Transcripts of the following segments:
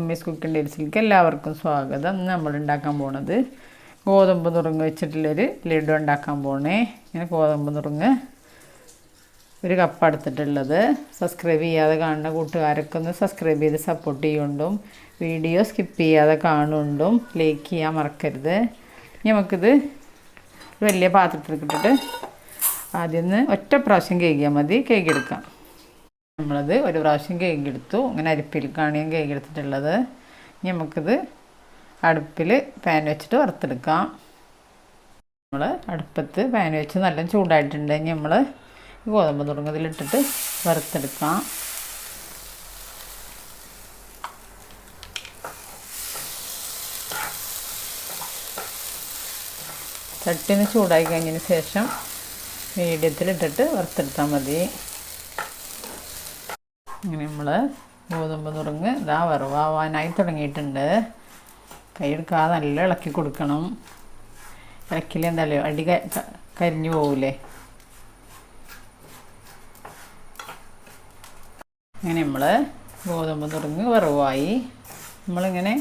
Mummies cooking ഡീൽസിലേക്ക് എല്ലാവർക്കും സ്വാഗതം. ഇന്ന് നമ്മൾ ഉണ്ടാക്കാൻ പോണത് ഗോതമ്പ് നുറുങ്ങ് വെച്ചിട്ടുള്ളൊരു ലഡു ഉണ്ടാക്കാൻ പോണേ. ഇങ്ങനെ ഗോതമ്പ് നുറുങ്ങ് ഒരു കപ്പ് എടുത്തിട്ടുള്ളത്. സബ്സ്ക്രൈബ് ചെയ്യാതെ കാണുന്ന കൂട്ടുകാരൊക്കെ ഒന്ന് സബ്സ്ക്രൈബ് ചെയ്ത് സപ്പോർട്ട് ചെയ്യുന്നുണ്ടും വീഡിയോ സ്കിപ്പ് ചെയ്യാതെ കാണുന്നുണ്ടും ലൈക്ക് ചെയ്യാൻ മറക്കരുത്. നമുക്കിത് വലിയ പാത്രത്തിൽ ഇട്ടിട്ട് ആദ്യം ഒറ്റ പ്രാവശ്യം കേക്കിയാൽ മതി. കേക്ക് എടുക്കാം. നമ്മളത് ഒരു പ്രാവശ്യം കേക്ക് എടുത്തു. ഇങ്ങനെ അരിപ്പിലേക്കാണ് ഞാൻ കേക്ക് എടുത്തിട്ടുള്ളത്. നമുക്കിത് അടുപ്പിൽ പാൻ വെച്ചിട്ട് വറുത്തെടുക്കാം. നമ്മൾ അടുപ്പത്ത് പാൻ വെച്ച് നല്ല ചൂടായിട്ടുണ്ട്. നമ്മൾ ഗോതമ്പ് നുറുങ്ങതിലിട്ടിട്ട് വറുത്തെടുക്കാം. ചട്ടിന് ചൂടായി കഴിഞ്ഞതിന് ശേഷം മീഡിയത്തിലിട്ടിട്ട് വറുത്തെടുത്താൽ മതി. അങ്ങനെ നമ്മൾ ഗോതമ്പ് നുറുങ്ങ് ഇതാ വറവാവാനായി തുടങ്ങിയിട്ടുണ്ട്. കൈയെടുക്കാതെ നല്ല ഇളക്കി കൊടുക്കണം. ഇളക്കിൽ എന്തായാലും അടി കരിഞ്ഞു പോവില്ലേ. അങ്ങനെ നമ്മൾ ഗോതമ്പ് നുറുങ്ങ് വറവായി. നമ്മളിങ്ങനെ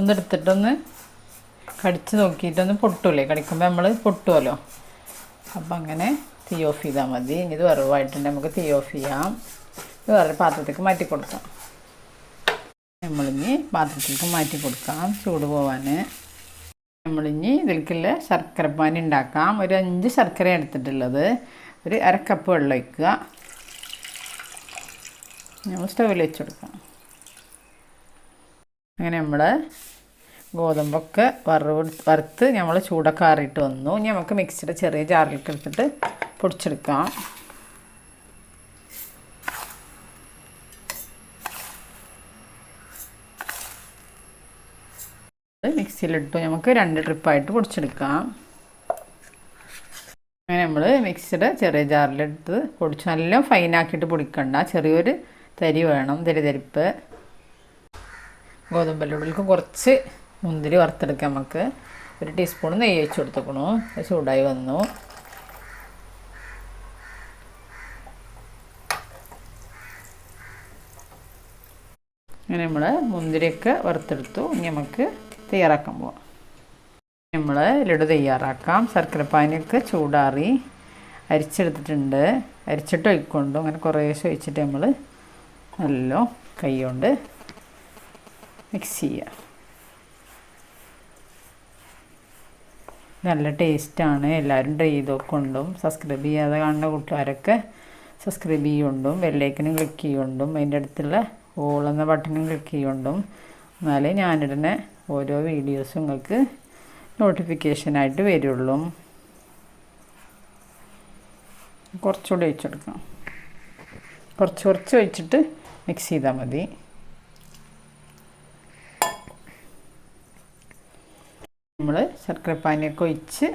ഒന്നെടുത്തിട്ടൊന്ന് കടിച്ച് നോക്കിയിട്ടൊന്ന് പൊട്ടൂലേ, കടിക്കുമ്പോൾ നമ്മൾ പൊട്ടുമല്ലോ. അപ്പം അങ്ങനെ തീ ഓഫ് ചെയ്താൽ മതി. ഇനി ഇത് വറവായിട്ടുണ്ട്, നമുക്ക് തീ ഓഫ് ചെയ്യാം. വേറെ പാത്രത്തേക്ക് മാറ്റി കൊടുക്കാം. നമ്മളിനി പാത്രത്തേക്ക് മാറ്റി കൊടുക്കാം ചൂട് പോവാൻ. നമ്മളിനി ഇതിലേക്കുള്ള ശർക്കരപ്പാനി ഉണ്ടാക്കാം. ഒരു 5 ശർക്കര എടുത്തിട്ടുള്ളത്. ഒരു അരക്കപ്പ് വെള്ളം ഒഴിക്കുക. നമ്മൾ സ്റ്റൗവിൽ വെച്ച് കൊടുക്കാം. അങ്ങനെ നമ്മൾ ഗോതമ്പൊക്കെ വറുത്ത് നമ്മൾ ചൂടൊക്കെ ആറിയിട്ട് വന്നു. ഇനി നമുക്ക് മിക്സിയുടെ ചെറിയ ജാറിലേക്ക് എടുത്തിട്ട് പൊടിച്ചെടുക്കാം. മിക്സിയിലിട്ടു നമുക്ക് 2 ട്രിപ്പായിട്ട് പൊടിച്ചെടുക്കാം. അങ്ങനെ നമ്മൾ മിക്സിയുടെ ചെറിയ ജാറിലെടുത്ത് പൊടിച്ച് നല്ല ഫൈനാക്കിയിട്ട് പൊടിക്കണ്ട. ചെറിയൊരു തരി വേണം, തരിപ്പ്. ഗോതമ്പല്ലുള്ളിലേക്ക് കുറച്ച് മുന്തിരി വറുത്തെടുക്കാം. നമുക്ക് 1 ടീസ്പൂൺ നെയ്യ് ഒഴിച്ച് കൊടുത്തേക്കണു. ചൂടായി വന്നു. അങ്ങനെ നമ്മൾ മുന്തിരിയൊക്കെ വറുത്തെടുത്തു. ഇനി നമുക്ക് തയ്യാറാക്കാൻ പോവാം. നമ്മൾ ലഡു തയ്യാറാക്കാം. ശർക്കരപ്പാനിയൊക്കെ ചൂടാറി അരിച്ചെടുത്തിട്ടുണ്ട്. അരിച്ചിട്ട് ഒഴിക്കൊണ്ടു അങ്ങനെ കുറേശ്ശെ ഒഴിച്ചിട്ട് നമ്മൾ നല്ല കൈ കൊണ്ട് മിക്സ് ചെയ്യുക. നല്ല ടേസ്റ്റാണ്. എല്ലാവരും ട്രൈ ചെയ്ത് നോക്കൊണ്ടും സബ്സ്ക്രൈബ് ചെയ്യാതെ കാണുന്ന കൂട്ടുകാരൊക്കെ സബ്സ്ക്രൈബ് ചെയ്യുകൊണ്ടും ബെല്ലൈക്കനും ക്ലിക്ക് ചെയ്യുകൊണ്ടും അതിൻ്റെ അടുത്തുള്ള ഓൾ എന്ന ബട്ടണും ക്ലിക്ക് ചെയ്യുകൊണ്ടും എന്നാലേ ഞാനിടുന്ന ഓരോ വീഡിയോസും നിങ്ങൾക്ക് നോട്ടിഫിക്കേഷനായിട്ട് വരുള്ളൂ. കുറച്ചുകൂടി ഒഴിച്ചെടുക്കാം. കുറച്ച് ഒഴിച്ചിട്ട് മിക്സ് ചെയ്താൽ മതി. നമ്മൾ ശർക്കരപ്പാനിയൊക്കെ ഒഴിച്ച്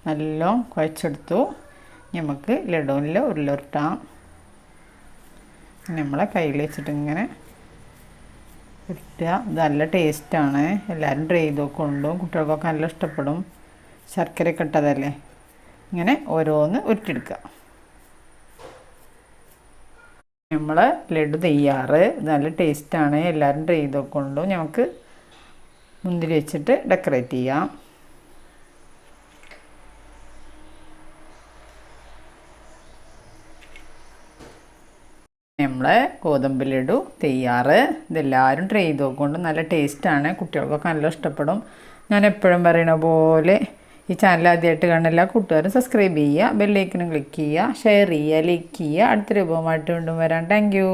നല്ല കുഴച്ചെടുത്തു. നമുക്ക് ലഡുവിൽ ഉരുളാം. നമ്മളെ കയ്യിൽ വെച്ചിട്ട് ഇങ്ങനെ ഇട്ടുക. ഇത് നല്ല ടേസ്റ്റാണ്. എല്ലാവരും ട്രൈ ചെയ്ത് നോക്കൊണ്ടും കുട്ടികൾക്കൊക്കെ നല്ല ഇഷ്ടപ്പെടും. ശർക്കരയൊക്കെ ഇട്ടതല്ലേ. ഇങ്ങനെ ഓരോന്ന് ഉരുട്ടിയെടുക്കുക. നമ്മൾ ലഡു തയ്യാറ്. നല്ല ടേസ്റ്റാണ്. എല്ലാവരും ട്രൈ ചെയ്ത് നോക്കൊണ്ടും നമുക്ക് മുന്തിരി വെച്ചിട്ട് ഡെക്കറേറ്റ് ചെയ്യാം. നമ്മളെ ഗോതമ്പ് ലഡു തയ്യാറ്. ഇതെല്ലാവരും ട്രൈ ചെയ്ത് നോക്കൊണ്ട് നല്ല ടേസ്റ്റാണ്. കുട്ടികൾക്കൊക്കെ നല്ല ഇഷ്ടപ്പെടും. ഞാൻ എപ്പോഴും പറയണ പോലെ ഈ ചാനൽ ആദ്യമായിട്ട് കാണുന്ന എല്ലാ കൂട്ടുകാരും സബ്സ്ക്രൈബ് ചെയ്യുക, ബെല്ലൈക്കനും ക്ലിക്ക് ചെയ്യുക, ഷെയർ ചെയ്യുക, ലൈക്ക് ചെയ്യുക. അടുത്ത രൂപമായിട്ട് വീണ്ടും വരാം. Thank you.